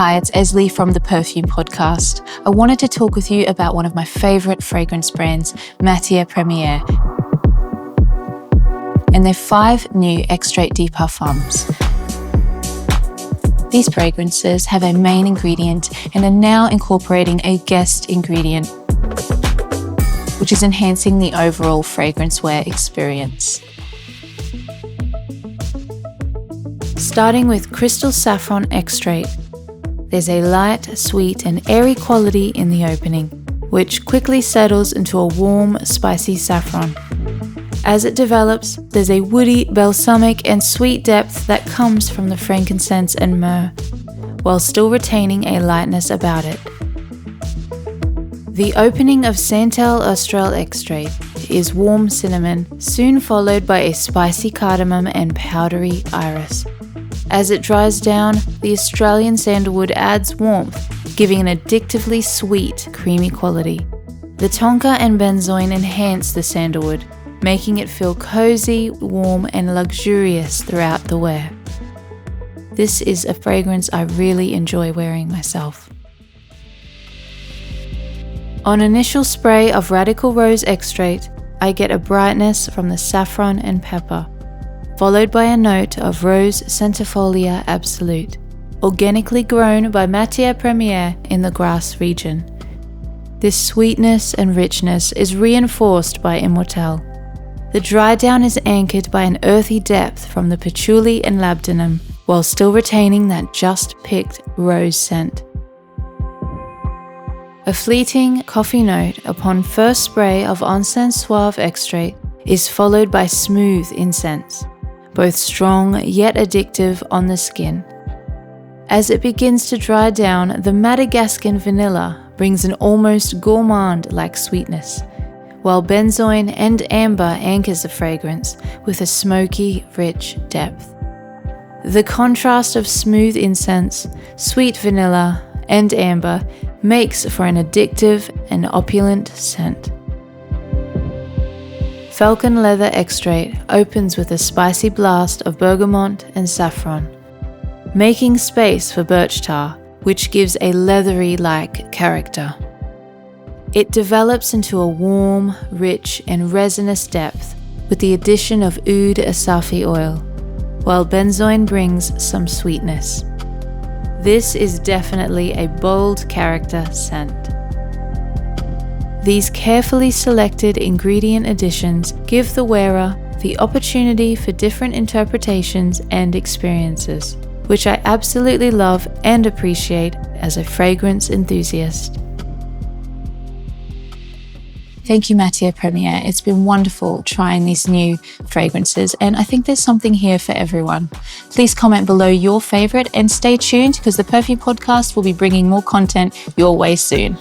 Hi, it's Esley from the Perfume Podcast. I wanted to talk with you about one of my favorite fragrance brands, Matiere Premiere, and their 5 new Extrait de Parfums. These fragrances have a main ingredient and are now incorporating a guest ingredient, which is enhancing the overall fragrance wear experience. Starting with Crystal Saffron Extrait, there's a light, sweet and airy quality in the opening, which quickly settles into a warm, spicy saffron. As it develops, there's a woody, balsamic and sweet depth that comes from the frankincense and myrrh, while still retaining a lightness about it. The opening of Santal Austral Extrait is warm cinnamon, soon followed by a spicy cardamom and powdery iris. As it dries down, the Australian sandalwood adds warmth, giving an addictively sweet, creamy quality. The tonka and benzoin enhance the sandalwood, making it feel cozy, warm, and luxurious throughout the wear. This is a fragrance I really enjoy wearing myself. On initial spray of Radical Rose Extrait, I get a brightness from the saffron and pepper, followed by a note of Rose Centifolia Absolute, organically grown by Matiere Premiere in the Grasse region. This sweetness and richness is reinforced by Immortelle. The dry down is anchored by an earthy depth from the patchouli and labdanum, while still retaining that just picked rose scent. A fleeting coffee note upon first spray of Encens Suave Extrait is followed by smooth incense, both strong yet addictive on the skin. As it begins to dry down, the Madagascan vanilla brings an almost gourmand-like sweetness, while benzoin and amber anchors the fragrance with a smoky, rich depth. The contrast of smooth incense, sweet vanilla, and amber makes for an addictive and opulent scent. Falcon Leather Extrait opens with a spicy blast of bergamot and saffron, making space for birch tar, which gives a leathery-like character. It develops into a warm, rich and resinous depth with the addition of oud asafi oil, while benzoin brings some sweetness. This is definitely a bold character scent. These carefully selected ingredient additions give the wearer the opportunity for different interpretations and experiences, which I absolutely love and appreciate as a fragrance enthusiast. Thank you, Matiere Premiere. It's been wonderful trying these new fragrances, and I think there's something here for everyone. Please comment below your favorite and stay tuned because the Perfume Podcast will be bringing more content your way soon.